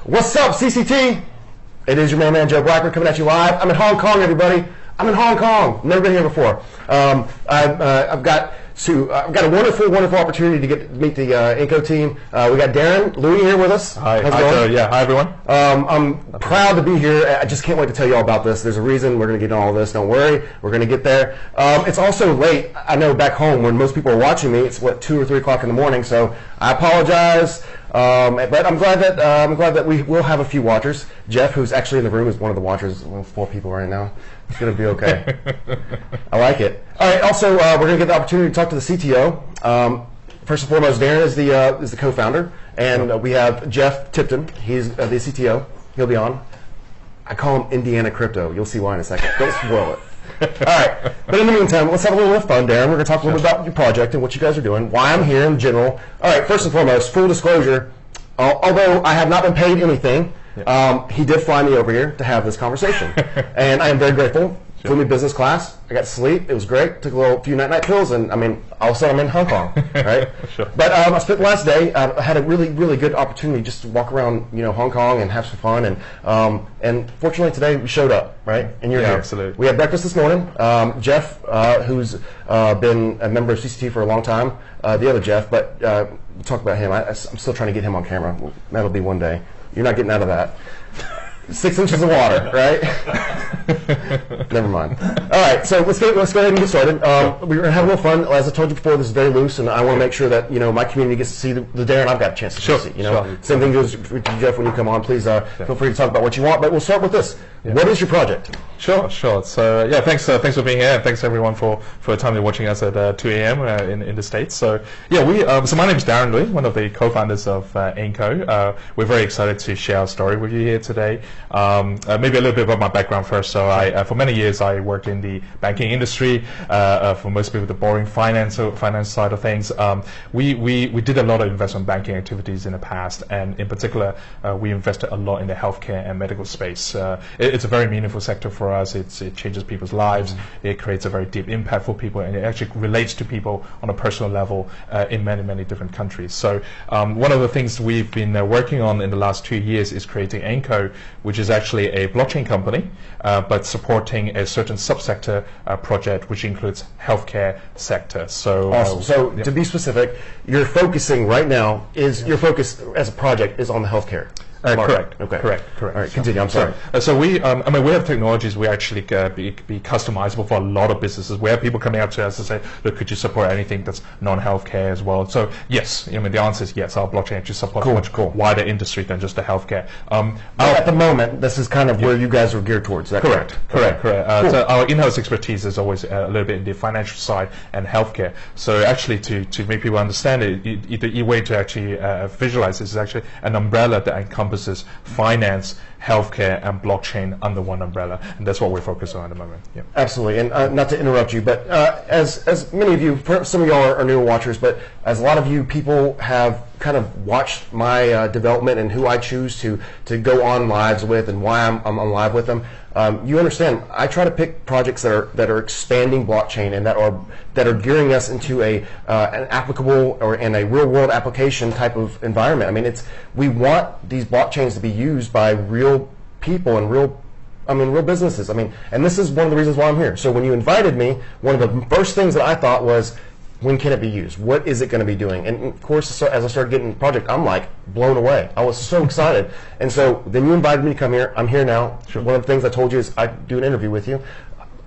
What's up, CCT? It is your man, Joe Blackburn, coming at you live. I'm in Hong Kong, everybody. I'm in Hong Kong. Never been here before. I've got a wonderful opportunity to get to meet the Aenco team. We got Darran, Louis here with us. Hi, hi everyone. I'm proud to be here. I just can't wait to tell you all about this. There's a reason we're going to get all of this. Don't worry, we're going to get there. It's also late. I know back home when most people are watching me, it's 2 or 3 o'clock in the morning. So I apologize. But I'm glad that we will have a few watchers. Jeff, who's actually in the room, is one of the watchers. 4 people right now. It's going to be okay. I like it. All right. Also, we're going to get the opportunity to talk to the CTO. First and foremost, Darran is the co-founder, and we have Jeff Tipton. He's the CTO. He'll be on. I call him Indiana Crypto. You'll see why in a second. Don't spoil it. All right. But in the meantime, let's have a little bit of fun, Darran. We're going to talk a little bit about your project and what you guys are doing, why I'm here in general. All right. First and foremost, full disclosure, although I have not been paid anything, he did fly me over here to have this conversation. And I am very grateful. Flew me business class. I got sleep. It was great. Took a few night pills, and I mean, all of a sudden I'm in Hong Kong, right? Sure. But I spent the last day. I had a really good opportunity just to walk around, Hong Kong and have some fun. And fortunately today we showed up, right? And you're here. Absolutely. We had breakfast this morning. Jeff, who's been a member of CCT for a long time, the other Jeff, but we'll talk about him. I'm still trying to get him on camera. That'll be one day. You're not getting out of that. 6 inches of water, right? Never mind. All right, so let's go ahead and get started. We're going to have a little fun. As I told you before, this is very loose, and I want to make sure that my community gets to see the Darran I've got a chance to see. Same thing goes for Jeff when you come on. Please feel free to talk about what you want. But we'll start with this. Yeah. What is your project? Sure. So yeah, thanks for being here, and thanks everyone for timely watching us at 2 a.m. In the States. So yeah, so my name is Darran Louis, one of the co-founders of Aenco. We're very excited to share our story with you here today. Maybe a little bit about my background first. So for many years I worked in the banking industry. For most people, the boring finance side of things. We did a lot of investment banking activities in the past, and in particular, we invested a lot in the healthcare and medical space. It's a very meaningful sector for us. It changes people's lives. It creates a very deep impact for people, and it actually relates to people on a personal level in many different countries. So one of the things we've been working on in the last 2 years is creating Aenco, which is actually a blockchain company, but supporting a certain subsector project, which includes healthcare sector. So awesome. So to be specific, you're focusing right now your focus as a project is on the healthcare. Correct. Okay. Correct. All right, continue. I'm sorry. So we have technologies we actually be customizable for a lot of businesses. We have people coming up to us and say, "Look, could you support anything that's non-healthcare as well?" So yes, the answer is yes. Our blockchain actually supports a much wider industry than just the healthcare. At the moment, this is kind of where you guys are geared towards. Is that correct? Correct. Cool. So our in-house expertise is always a little bit in the financial side and healthcare. So actually, to make people understand it, the way to actually visualize this is actually an umbrella that encompasses finance, healthcare, and blockchain under one umbrella, and that's what we're focused on at the moment. Yeah. Absolutely, and not to interrupt you, but as many of you, some of y'all are newer watchers, but as a lot of you people have kind of watched my development and who I choose to go on lives with and why I'm on live with them, you understand. I try to pick projects that are expanding blockchain and that are gearing us into an applicable and a real world application type of environment. I mean, we want these blockchains to be used by real people and real businesses. And this is one of the reasons why I'm here. So when you invited me, one of the first things that I thought was, when can it be used? What is it going to be doing? And of course, as I started getting the project, I'm like blown away. I was so excited. And so then you invited me to come here. I'm here now. Sure. One of the things I told you is I'd do an interview with you.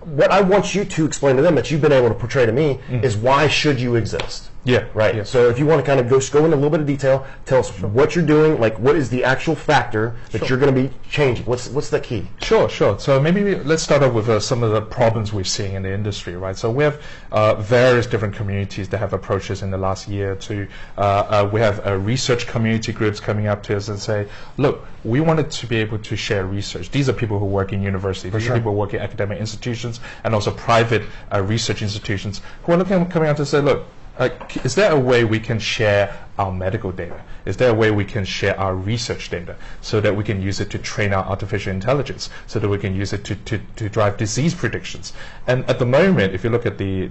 What I want you to explain to them that you've been able to portray to me is why should you exist? Yeah. Right. Yeah. So if you want to kind of go into a little bit of detail, tell us what you're doing, like what is the actual factor that you're going to be changing? What's the key? Sure. So maybe let's start off with some of the problems we're seeing in the industry, right? So we have various different communities that have approached us in the last year or two. We have research community groups coming up to us and say, look, we wanted to be able to share research. These are people who work in universities. These are people who work in academic institutions and also private research institutions who are coming up to say, look, is there a way we can share our medical data? Is there a way we can share our research data so that we can use it to train our artificial intelligence, so that we can use it to drive disease predictions? And at the moment, if you look at the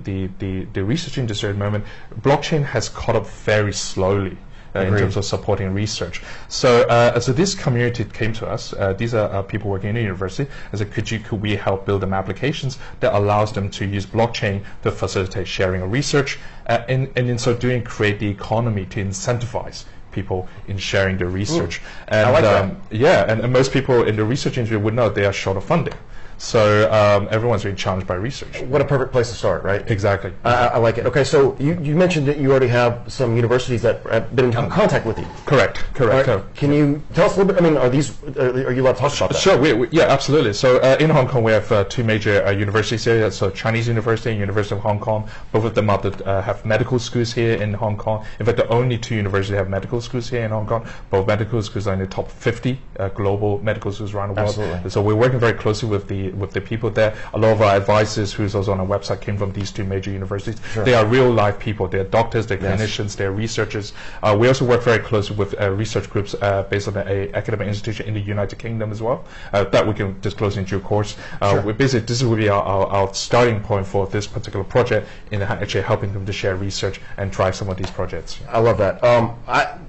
research industry at the moment, blockchain has caught up very slowly in terms of supporting research. So, so this community came to us. These are people working in the university. And said, could we help build them applications that allows them to use blockchain to facilitate sharing of research, and in so doing create the economy to incentivize people in sharing their research. And, I like that. Yeah, and most people in the research industry would know they are short of funding. So everyone's being challenged by research. What a perfect place to start, right? Exactly. I like it. Okay, so you mentioned that you already have some universities that have been in contact with you. Correct. Right. Can you tell us a little bit? I mean, are you allowed to talk about that? Sure. Yeah, absolutely. So in Hong Kong, we have two major universities here. So Chinese University and University of Hong Kong. Both of them have medical schools here in Hong Kong. In fact, the only two universities have medical schools here in Hong Kong. Both medical schools are in the top 50 global medical schools around the world. Absolutely. So we're working very closely with the people there. A lot of our advisors, who's also on our website, came from these two major universities. Sure. They are real life people. They're doctors, they're clinicians, they're researchers. We also work very closely with research groups based on an academic institution in the United Kingdom as well. That we can disclose in due course. Sure. Basically, this will be our starting point for this particular project in actually helping them to share research and drive some of these projects. I love that.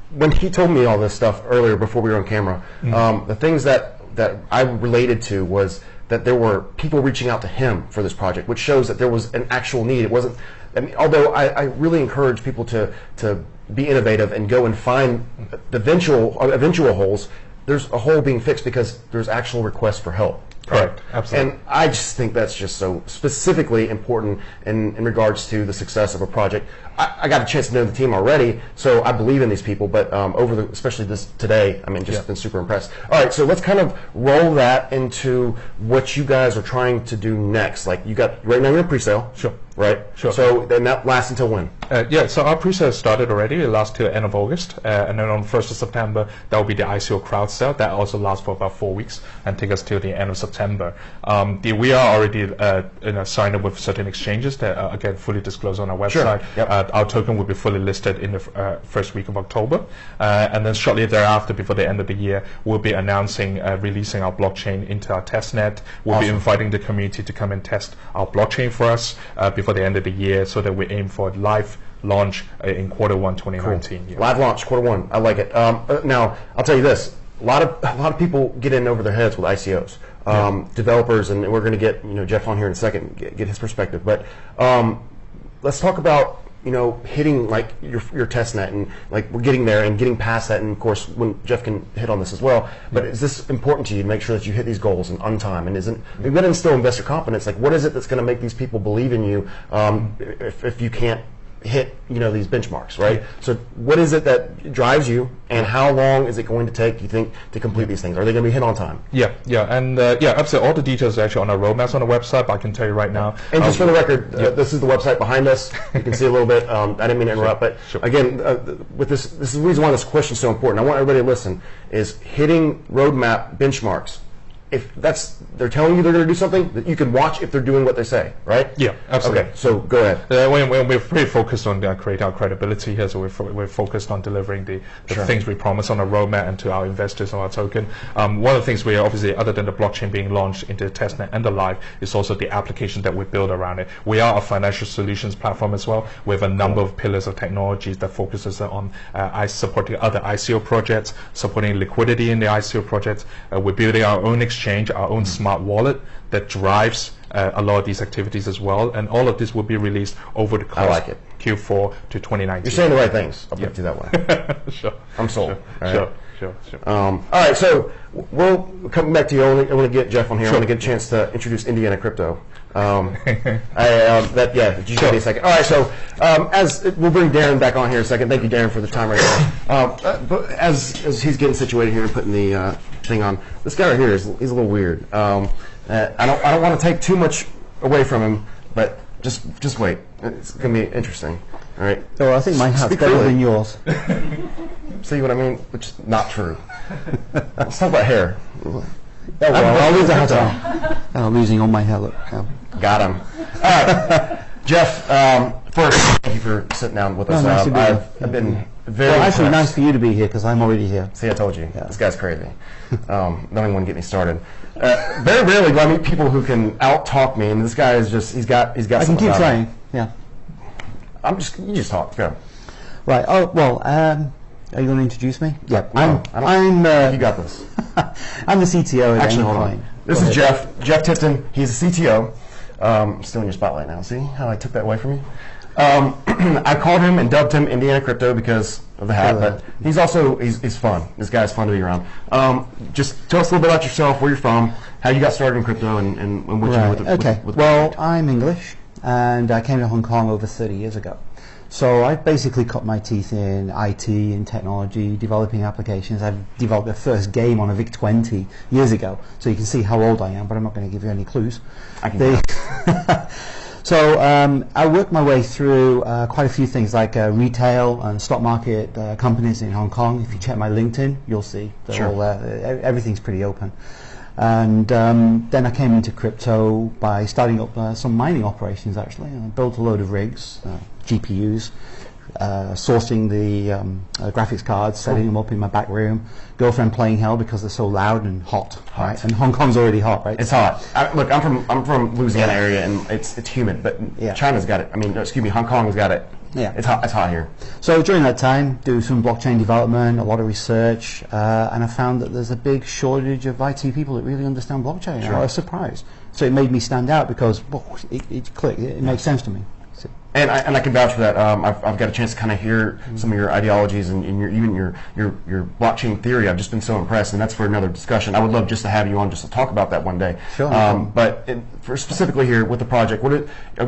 When he told me all this stuff earlier before we were on camera, the things that I related to was that there were people reaching out to him for this project, which shows that there was an actual need. It wasn't, I mean, although I really encourage people to be innovative and go and find the eventual holes, there's a hole being fixed because there's actual requests for help. Correct. Absolutely. And I just think that's just so specifically important in regards to the success of a project. I got a chance to know the team already, so I believe in these people, but especially this today, I mean, just been super impressed. All right, so let's kind of roll that into what you guys are trying to do next. Like, you got, right now you're in pre-sale. Sure. Right? Sure. So then that lasts until when? So our pre-sale started already. It lasts till end of August, and then on 1st of September, that will be the ICO crowd sale. That also lasts for about 4 weeks and take us till the end of September. We are already signed up with certain exchanges that are, again, fully disclosed on our website. Sure. Yep. Our token will be fully listed in the first week of October, and then shortly thereafter, before the end of the year, we'll be announcing releasing our blockchain into our testnet. We'll be inviting the community to come and test our blockchain for us before the end of the year, so that we aim for live launch in Q1 2019. Cool. Live launch, Q1. I like it. Now, I'll tell you this: a lot of people get in over their heads with ICOs. Developers, and we're going to get Jeff on here in a second, get his perspective. But let's talk about hitting like your test net, and like we're getting there and getting past that, and of course when Jeff can hit on this as well. But is this important to you to make sure that you hit these goals and on time? And you've got to instill investor confidence. Like, what is it that's going to make these people believe in you if you can't hit these benchmarks, right? So what is it that drives you, and how long is it going to take, you think, to complete these things? Are they going to be hit on time? Absolutely. All the details are actually on our roadmaps on the website, but I can tell you right now. And just for the record, this is the website behind us. You can see a little bit. I didn't mean to interrupt, but again, with this is the reason why this question is so important. I want everybody to listen, is hitting roadmap benchmarks. If they're telling you they're going to do something, that you can watch if they're doing what they say, right? Yeah, absolutely. Okay, so go ahead. We're pretty focused on creating our credibility here, so we're focused on delivering the things we promise on our roadmap and to our investors on our token. One of the things we obviously, other than the blockchain being launched into the testnet and the live, is also the application that we build around it. We are a financial solutions platform as well. We have a number of pillars of technologies that focuses on supporting other ICO projects, supporting liquidity in the ICO projects. We're building our own exchange, our own smart wallet that drives a lot of these activities as well, and all of this will be released over the course of Q4 to 2019. You're saying the right things. I'll put it that way. Sure. I'm sold. Sure. All right, so we'll come back to you. I want to get Jeff on here. I want to get a chance to introduce Indiana Crypto. You give me a second. All right, so we'll bring Darran back on here in a second. Thank you, Darran, for the time right now. But as he's getting situated here and putting the thing on, this guy right here he's a little weird. I don't want to take too much away from him, but just wait. It's going to be interesting. All right. Oh, I think mine has better than yours. See what I mean? Which is not true. Let's talk about hair. I'll lose I'm losing all my hair. Look. Got him. All right. Jeff, first, thank you for sitting down with us. Nice to be here. I've been very actually, impressed. nice for you to be here because I'm already here. See, I told you. Yeah. This guy's crazy. Don't even want to get me started. Very rarely do I meet people who can out-talk me, and this guy is just—he's got. I can keep trying. Yeah. You just talk. Go. Right. Oh well. Are you going to introduce me? Yeah, I'm you got this. I'm the CTO at Actually, hold Aenco. on. This is Jeff Tipton. He's the CTO. Still in your spotlight now. See how I took that away from you? I called him and dubbed him Indiana Crypto because of the hat, but he's also he's fun. This guy's fun to be around. Just tell us a little bit about yourself, where you're from, how you got started in crypto, and what you do with it. Okay. Well, I'm English, and I came to Hong Kong over 30 years ago. So I basically cut my teeth in IT and technology, developing applications. I developed the first game on a VIC-20 years ago, so you can see how old I am, but I'm not going to give you any clues. I can So I worked my way through quite a few things like retail and stock market companies in Hong Kong. If you check my LinkedIn, you'll see that everything's pretty open. And then I came into crypto by starting up some mining operations, actually. I built a load of rigs, GPUs, sourcing the graphics cards, setting them up in my back room. Girlfriend playing hell because they're so loud and hot. Right? And Hong Kong's already hot, right? It's hot. Look, I'm from Louisiana area, and it's humid, but China's got it. I mean, excuse me, Hong Kong's got it. Yeah, it's hot here. So during that time, do some blockchain development, a lot of research, and I found that there's a big shortage of IT people that really understand blockchain. I was surprised. So it made me stand out because it clicked. It makes sense to me. And I can vouch for that. I've got a chance to kind of hear some of your ideologies and your blockchain theory. I've just been so impressed, and that's for another discussion. I would love just to have you on just to talk about that one day. Sure. But for specifically here with the project,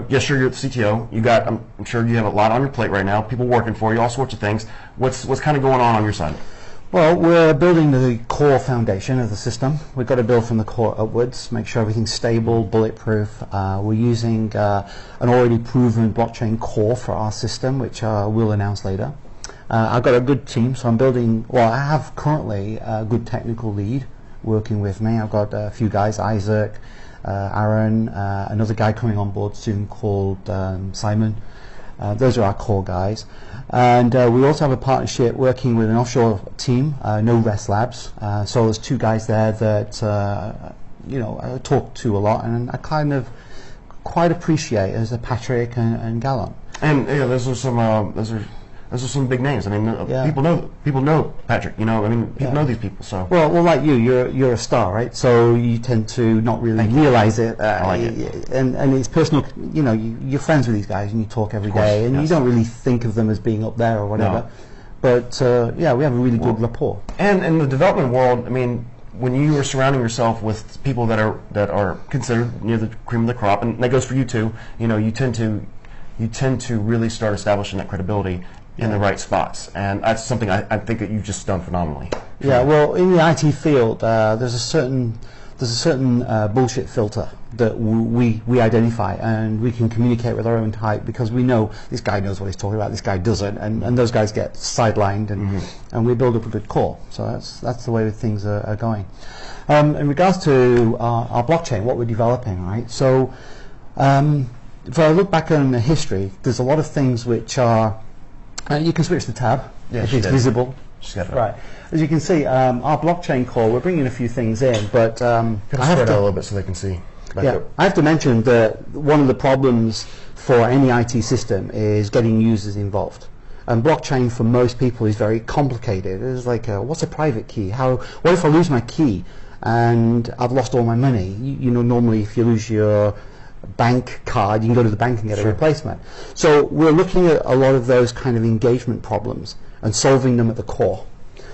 yes, sure, you're the CTO. You got, I'm sure you have a lot on your plate right now. People working for you, all sorts of things. What's kind of going on your side? Well, we're building the core foundation of the system. We've got to build from the core upwards, make sure everything's stable, bulletproof. We're using an already proven blockchain core for our system, which we'll announce later. I've got a good team, so I'm building, well, I have currently a good technical lead working with me. I've got a few guys, Isaac, Aaron, another guy coming on board soon called Simon. Those are our core guys. And we also have a partnership working with an offshore team, No Rest Labs. So there's two guys there that I talk to a lot, and I kind of quite appreciate as Patrick and Gallant. And those are some big names. I mean, people know Patrick. People know these people. So well, like you're a star, right? So you tend to not really realize it. I like it. And it's personal. You're friends with these guys, and you talk every day, and you don't really think of them as being up there or whatever. No. But we have a really good rapport. And in the development world, I mean, when you are surrounding yourself with people that are considered near the cream of the crop, and that goes for you too. You tend to really start establishing that credibility in the right spots, and that's something I think that you've just done phenomenally. Yeah, well, in the IT field, there's a certain bullshit filter that we identify, and we can communicate with our own type because we know this guy knows what he's talking about, this guy doesn't, and those guys get sidelined, and we build up a good core. So that's the way that things are going. In regards to our blockchain, what we're developing, right? So if I look back on the history, there's a lot of things which are you can switch the tab if it's visible. Right. As you can see, our blockchain core, we're bringing a few things in, but I have to a little bit so they can see. I have to mention that one of the problems for any IT system is getting users involved. And blockchain for most people is very complicated. It's like, what's a private key? What if I lose my key and I've lost all my money? Normally if you lose your bank card, you can go to the bank and get a replacement. So we're looking at a lot of those kind of engagement problems and solving them at the core.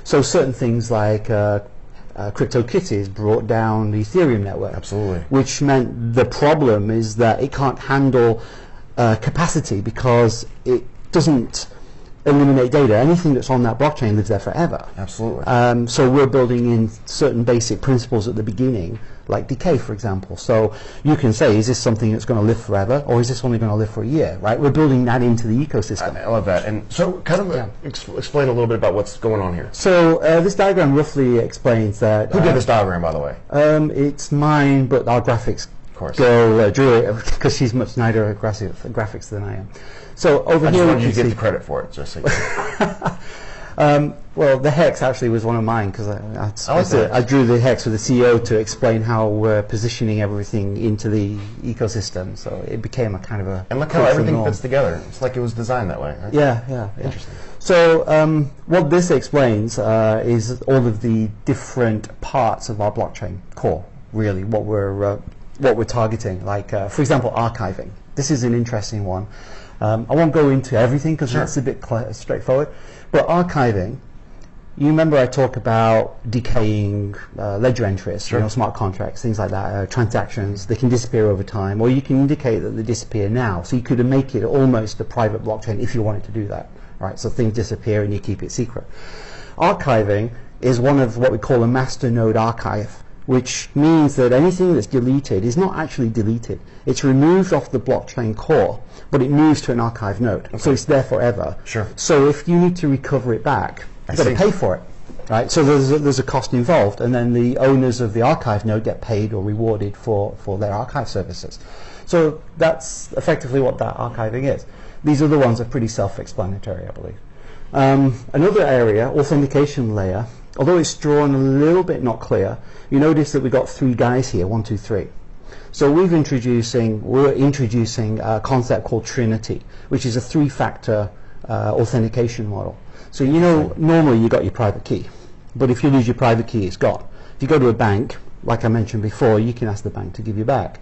So certain things like CryptoKitties brought down the Ethereum network. Absolutely. Which meant the problem is that it can't handle capacity because it doesn't eliminate data. Anything that's on that blockchain lives there forever. Absolutely. So we're building in certain basic principles at the beginning, like decay, for example. So you can say, is this something that's going to live forever, or is this only going to live for a year, right? We're building that into the ecosystem. I love that. And so kind of explain a little bit about what's going on here. So this diagram roughly explains that... Who did this diagram, by the way? It's mine, but our graphics girl drew it because she's much nicer at graphics than I am. So over here you get the credit for it, just so well, the hex actually was one of mine because I drew the hex with the CEO to explain how we're positioning everything into the ecosystem. So it became a kind of a... And look how everything fits together. It's like it was designed that way. Right? Yeah. Interesting. So what this explains is all of the different parts of our blockchain core, really, what we're targeting. Like, for example, archiving. This is an interesting one. I won't go into everything because that's a bit straightforward. But archiving, you remember I talk about decaying ledger entries, smart contracts, things like that, transactions. They can disappear over time, or you can indicate that they disappear now. So you could make it almost a private blockchain if you wanted to do that. Right, so things disappear and you keep it secret. Archiving is one of what we call a master node archive, which means that anything that's deleted is not actually deleted. It's removed off the blockchain core, but it moves to an archive node. Okay. So it's there forever. Sure. So if you need to recover it back, you've got to pay for it. Right? So there's a cost involved, and then the owners of the archive node get paid or rewarded for their archive services. So that's effectively what that archiving is. These other ones are pretty self-explanatory, I believe. Another area, authentication layer, although it's drawn a little bit not clear, you notice that we've got 3 guys here, 1, 2, 3. So we're introducing a concept called Trinity, which is a 3-factor authentication model. So normally you got your private key, but if you lose your private key, it's gone. If you go to a bank, like I mentioned before, you can ask the bank to give you back.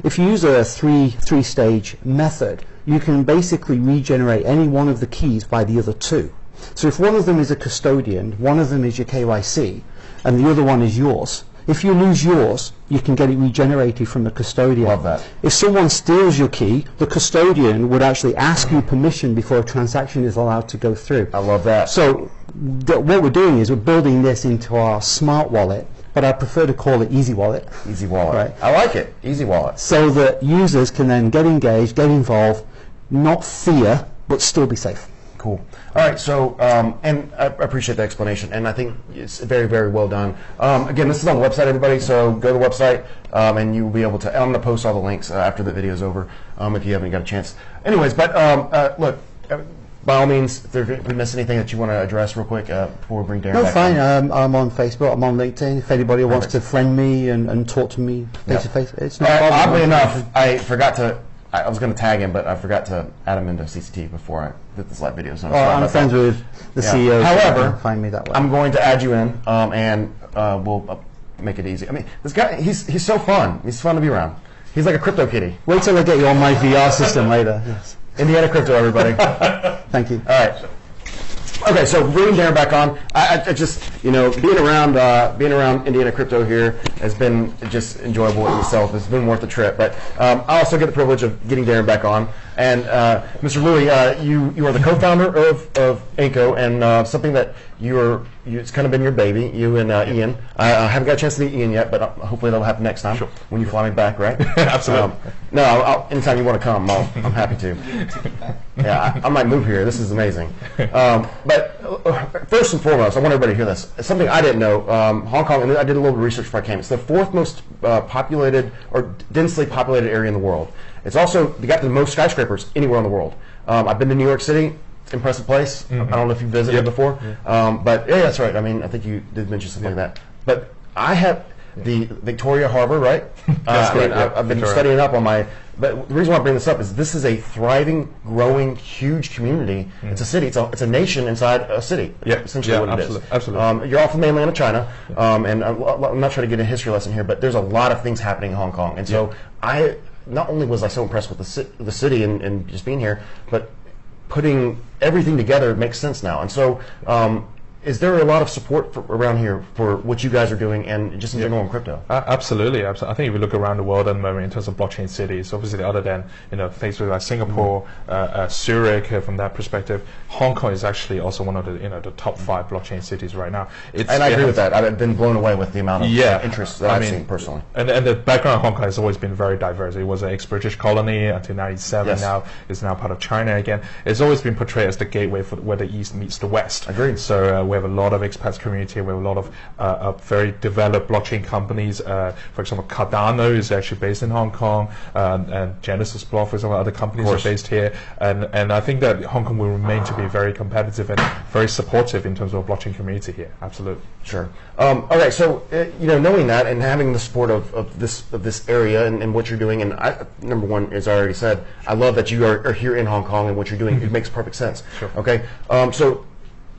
If you use a three-stage method, you can basically regenerate any one of the keys by the other 2. So if one of them is a custodian, one of them is your KYC, and the other one is yours, if you lose yours, you can get it regenerated from the custodian. Love that. If someone steals your key, the custodian would actually ask you permission before a transaction is allowed to go through. I love that. So what we're doing is we're building this into our smart wallet, but I prefer to call it Easy Wallet. Easy Wallet. Right. I like it. Easy Wallet. So that users can then get engaged, get involved, not fear, but still be safe. Cool. All right, so, and I appreciate the explanation, and I think it's very, very well done. Again, this is on the website, everybody, so go to the website, and you'll be able to, I'm going to post all the links after the video is over, if you haven't got a chance. Anyways, but look, by all means, if we miss anything that you want to address real quick before we bring Darran back. No, fine. I'm on Facebook, I'm on LinkedIn. If anybody wants to friend me and talk to me face-to-face, it's not a problem. Oddly enough, I was going to tag him, but I forgot to add him into CCT before I did this live video. So I'm friends with the CEO. However, so find me that way. I'm going to add you in, and we'll make it easy. I mean, this guy, he's so fun. He's fun to be around. He's like a crypto kitty. Wait till I get you on my VR system later. Yes. Indiana Crypto, everybody. Thank you. All right. Okay, so bringing Darran back on, I just, being around Indiana Crypto here has been just enjoyable in itself. It's been worth the trip. But I also get the privilege of getting Darran back on. And Mr. Louis, you are the co-founder of Aenco, and something that it's kind of been your baby, you and Ian. I haven't got a chance to meet Ian yet, but hopefully that'll happen next time when you fly me back, right? Absolutely. Anytime you want to come, I'm happy to. Yeah, I might move here. This is amazing. But first and foremost, I want everybody to hear this. It's something I didn't know. Hong Kong, and I did a little research before I came. It's the 4th most populated or densely populated area in the world. It's also got the most skyscrapers anywhere in the world. I've been to New York City. Impressive place. Mm-hmm. I don't know if you've visited before, but yeah, that's right. I mean, I think you did mention something like that. But I have the Victoria Harbor, right? That's correct. I've been studying up on my. But the reason why I bring this up is this is a thriving, growing, huge community. Mm-hmm. It's a city. It's a nation inside a city. Yeah, essentially what it is. Absolutely. You're off the mainland of China, and I'm not trying to get a history lesson here, but there's a lot of things happening in Hong Kong, and so not only was I so impressed with the city and just being here, but putting everything together makes sense now. And so is there a lot of support around here for what you guys are doing and just in general in crypto? Absolutely. I think if you look around the world at the moment in terms of blockchain cities, obviously other than places like Singapore, Zurich, from that perspective, Hong Kong is actually also one of the top 5 blockchain cities right now. And I agree with that. I've been blown away with the amount of interest that I've seen personally. And the background of Hong Kong has always been very diverse. It was an ex-British colony until 1997. Yes. Now it's now part of China again. It's always been portrayed as the gateway for where the East meets the West. Agreed. So we have a lot of expats community. We have a lot of very developed blockchain companies. For example, Cardano is actually based in Hong Kong, and Genesis Block, for example, other companies are based here. And I think that Hong Kong will remain to be very competitive and very supportive in terms of blockchain community here. Absolutely. Sure. All right. So knowing that and having the support of this area and what you're doing, and number one, as I already said, I love that you are here in Hong Kong and what you're doing. It makes perfect sense. Sure. Okay. So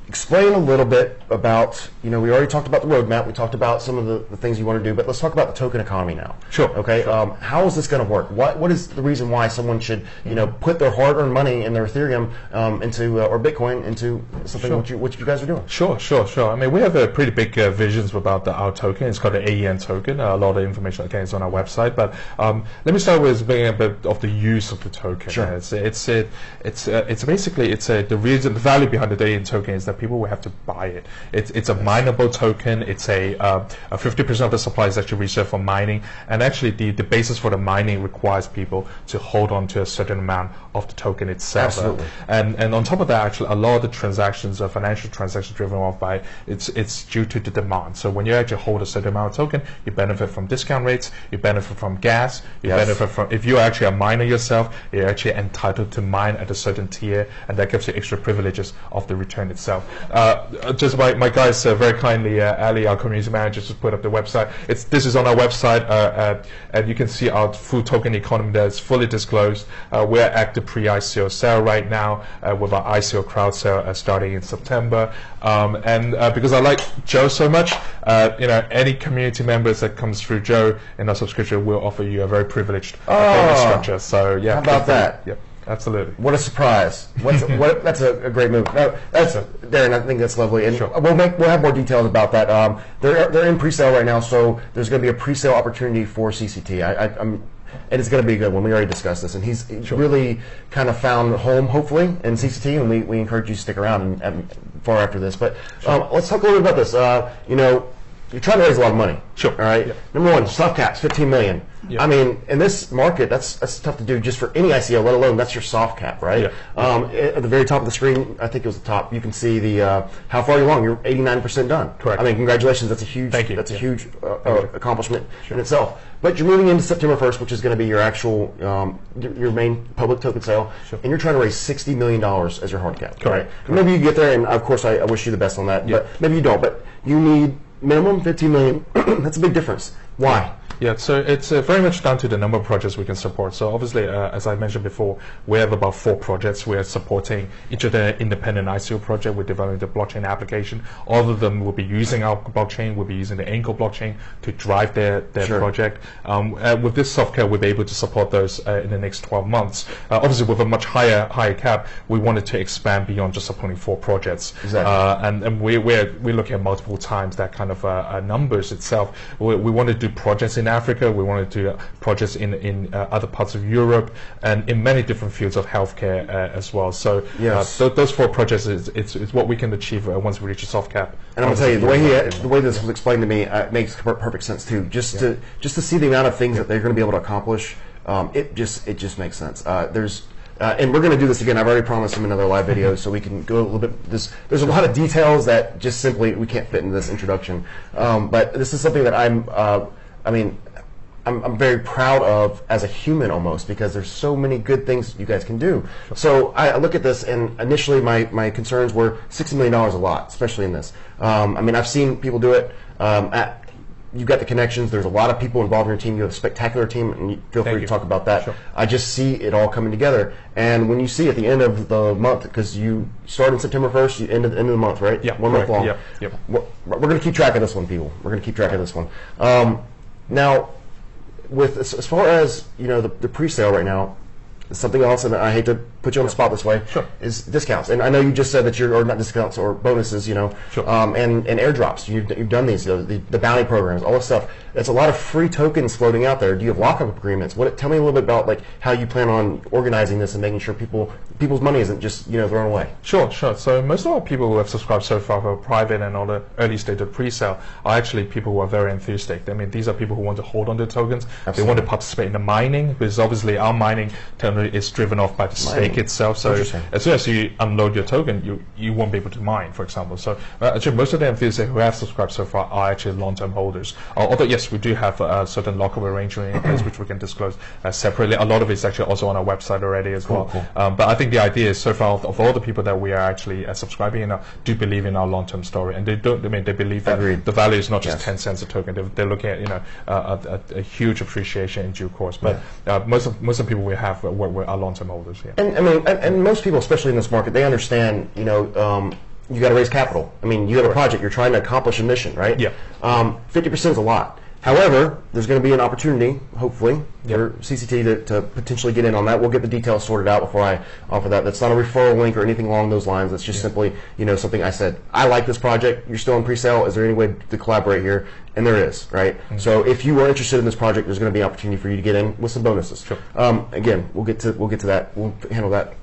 explain a little bit about, we already talked about the roadmap, we talked about some of the things you want to do, but let's talk about the token economy now. Sure. Okay. Sure. How is this going to work? What is the reason why someone should, put their hard-earned money in their Ethereum into or Bitcoin into something what you guys are doing? Sure. I mean, we have a pretty big visions about our token. It's called the AEN token. A lot of information again is on our website. But let me start with being a bit of the use of the token. Sure. It's basically the value behind the AEN token is that people will have to buy it. It's a mineable token. It's a 50% of the supply is actually reserved for mining, and actually the basis for the mining requires people to hold on to a certain amount of the token itself. Absolutely. And on top of that, actually, a lot of the transactions are financial transactions driven off by it's due to the demand. So when you actually hold a certain amount of token, you benefit from discount rates, you benefit from gas, you benefit from, if you're actually a miner yourself, you're actually entitled to mine at a certain tier, and that gives you extra privileges of the return itself. Just my guys very kindly, Ali, our community manager, just put up the website. This is on our website, and you can see our full token economy there. It's fully disclosed. We're at the pre-ICO sale right now with our ICO crowd sale starting in September. And because I like Joe so much, any community members that comes through Joe in our subscription will offer you a very privileged payment structure. So yeah, how about that? Yep. Absolutely. What a surprise! That's a great move. No, Darren. I think that's lovely, and we'll have more details about that. They're in pre-sale right now, so there's going to be a pre-sale opportunity for CCT. And it's going to be a good one. We already discussed this, and he's really kind of found home, hopefully, in CCT, and we encourage you to stick around and far after this. But let's talk a little bit about this. You're trying to raise a lot of money. Sure. All right. Yep. Number one, soft caps, $15 million. Yep. I mean, in this market, that's tough to do just for any ICO, let alone that's your soft cap, right? Yeah. At the very top of the screen, I think it was the top. You can see the how far you're along. You're 89% done. Correct. I mean, congratulations. That's a huge. Thank you. That's a huge accomplishment in itself. But you're moving into September 1st, which is going to be your actual your main public token sale, and you're trying to raise $60 million as your hard cap. Correct. Right? Maybe you get there, and of course, I wish you the best on that. But maybe you don't. But you need minimum $15 million. That's a big difference. Why? Yeah, so it's very much down to the number of projects we can support. So obviously, as I mentioned before, we have about 4 projects. We are supporting each of the independent ICO project. We're developing the blockchain application. All of them will be using our blockchain. We'll be using the Aenco blockchain to drive their project. With this soft cap, we'll be able to support those in the next 12 months. Obviously, with a much higher cap, we wanted to expand beyond just supporting 4 projects. Exactly. And we're looking at multiple times that kind of numbers itself. We want to do projects in Africa, we wanted to do projects in other parts of Europe, and in many different fields of healthcare as well. So those 4 projects is what we can achieve once we reach a soft cap. And I'm going to tell you, the way this was explained to me makes perfect sense too. Just to see the amount of things that they're going to be able to accomplish, it just makes sense. And we're going to do this again. I've already promised him another live video, so we can go a little bit. There's a lot of details that just simply we can't fit into this introduction. But this is something that I'm very proud of as a human almost, because there's so many good things you guys can do. So I look at this, and initially my concerns were $60 million a lot, especially in this. I've seen people do it. You've got the connections. There's a lot of people involved in your team. You have a spectacular team, and you feel free to talk about that. Sure. I just see it all coming together. And when you see at the end of the month, because you start on September 1st, you end at the end of the month, right? Yeah. 1 month long. Yep. We're going to keep track of this one, people. We're going to keep track of this one. Now, with as far as the pre-sale right now, something else, and I hate to put you on the spot this way, is discounts. And I know you just said that or not discounts, or bonuses, and airdrops. You've done these, the bounty programs, all this stuff. It's a lot of free tokens floating out there. Do you have lockup agreements? Tell me a little bit about how you plan on organizing this and making sure people's money isn't just thrown away. Sure. So most of our people who have subscribed so far for private and all the early stage of pre-sale are actually people who are very enthusiastic. I mean, these are people who want to hold on to tokens. Absolutely. They want to participate in the mining, because obviously our mining generally is driven off by the stake itself. So as soon as you unload your token, you won't be able to mine, for example. So actually, most of the enthusiasts who have subscribed so far are actually long-term holders. Although yes, we do have a certain lock-up arrangement in place, which we can disclose separately. A lot of it's actually also on our website already as well. Cool. But I think the idea is, so far, of all the people that we are actually subscribing in, do believe in our long-term story, and they don't. I mean, they believe that the value is not just 10 cents a token. They're looking at a huge appreciation in due course. But most of the people we have are long-term holders. Yeah. And I mean, and most people, especially in this market, they understand. You got to raise capital. I mean, you have a project. You're trying to accomplish a mission, right? Yeah. 50% is a lot. However, there's going to be an opportunity, hopefully, for CCT to potentially get in on that. We'll get the details sorted out before I offer that. That's not a referral link or anything along those lines. It's just simply, something I said, I like this project. You're still in pre-sale. Is there any way to collaborate here? And there is, right? So if you are interested in this project, there's going to be an opportunity for you to get in with some bonuses. Sure. Again, we'll get to that. We'll handle that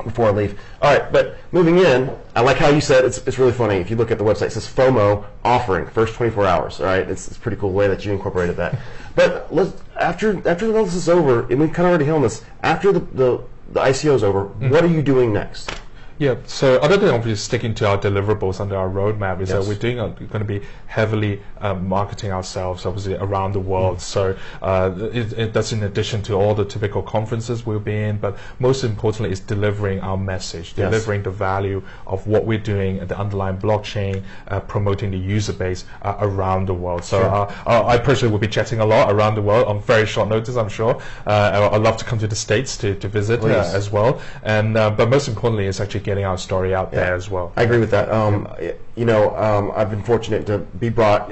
before I leave. All right, but moving in, I like how you said it's really funny. If you look at the website, it says FOMO offering, first 24 hours. All right, it's a pretty cool way that you incorporated that. But after all this is over, and we've kind of already hit on this, after the ICO is over, what are you doing next? Yeah, so other than obviously sticking to our deliverables under our roadmap, is that we're going to be heavily marketing ourselves, obviously, around the world. So that's in addition to all the typical conferences we'll be in, but most importantly is delivering our message, delivering the value of what we're doing, the underlying blockchain, promoting the user base around the world. So I personally will be chatting a lot around the world on very short notice, I'm sure. I'd love to come to the States to visit as well. And but most importantly is actually getting our story out there as well. I agree with that. I've been fortunate to be brought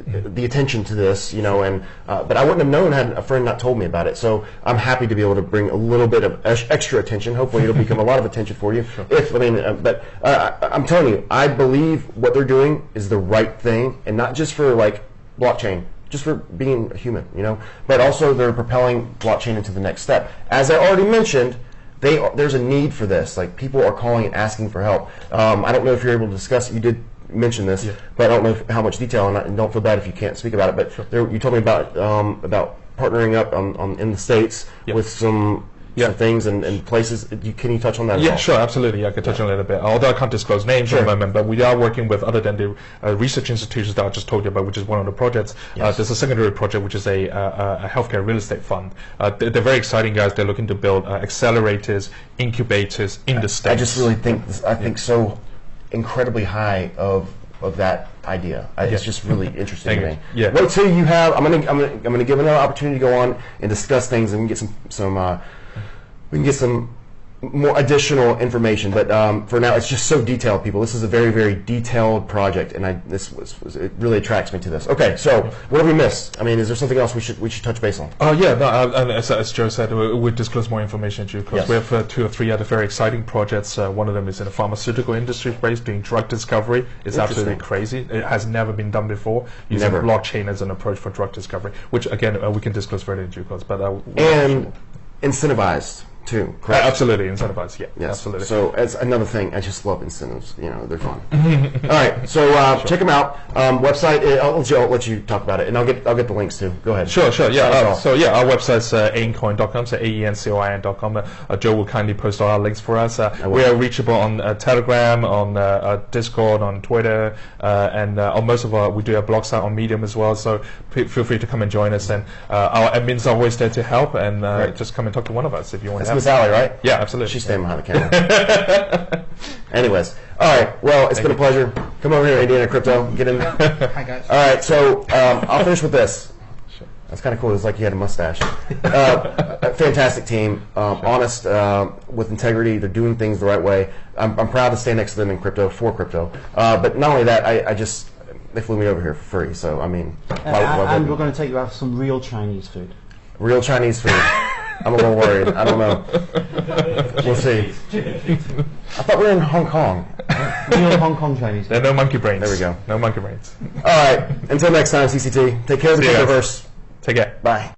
the attention to this, but I wouldn't have known had a friend not told me about it. So I'm happy to be able to bring a little bit of extra attention. Hopefully, it'll become a lot of attention for you. But I'm telling you, I believe what they're doing is the right thing, and not just for like blockchain, just for being a human, but also they're propelling blockchain into the next step. As I already mentioned, there's a need for this. Like, people are calling and asking for help. I don't know if you're able to discuss it. You did mention this, but I don't know how much detail, and don't feel bad if you can't speak about it. But you told me about partnering up in the States with some things and places. Can you touch on that? Yeah, sure, absolutely. I can touch on it a little bit. Although I can't disclose names at the moment, but we are working with, other than the research institutions that I just told you about, which is one of the projects. There's a secondary project, which is a healthcare real estate fund. They're very exciting guys. They're looking to build accelerators, incubators in the States. I just really think so incredibly high of that idea. It's just really interesting to me. Yeah. Wait till you have. I'm gonna give another opportunity to go on and discuss things, and we can get some more additional information, but for now it's just so detailed, people. This is a very, very detailed project, and it really attracts me to this. Okay, so what have we missed? I mean, is there something else we should touch base on? And as Joe said, we'll disclose more information in due course. We have 2 or 3 other very exciting projects. One of them is in the pharmaceutical industry space, doing drug discovery. It's absolutely crazy. It has never been done before, using blockchain as an approach for drug discovery, which again we can disclose further in due course. But and incentivized too, correct? Absolutely, incentivized. Yes, absolutely. So it's another thing. I just love incentives. They're fun. All right, so check them out. Website. I'll let you talk about it, and I'll get the links too. Go ahead. Sure. Yeah. Our website's aencoin.com. So aencoin.com. Joe will kindly post all our links for us. We are reachable on Telegram, on Discord, on Twitter, and on most of we do a blog site on Medium as well. So feel free to come and join us. And our admins are always there to help. And just come and talk to one of us if you want to. Miss Allie, right? Yeah, absolutely. She's staying behind the camera. Anyways, all right. Well, it's been a pleasure. Come over here, Indiana Crypto. Get in. Hi, guys. All right. So I'll finish with this. Sure. That's kind of cool. It's like you had a mustache. A fantastic team. Honest, with integrity. They're doing things the right way. I'm proud to stay next to them in crypto, for crypto. But not only that, they flew me over here for free. So I mean, and we're going to take you out for some real Chinese food. Real Chinese food. I'm a little worried. I don't know. We'll see. I thought we were in Hong Kong. Real Hong Kong Chinese. There are no monkey brains. There we go. No monkey brains. All right. Until next time, CCT. Take care of the Cryptoverse. Take care. Bye.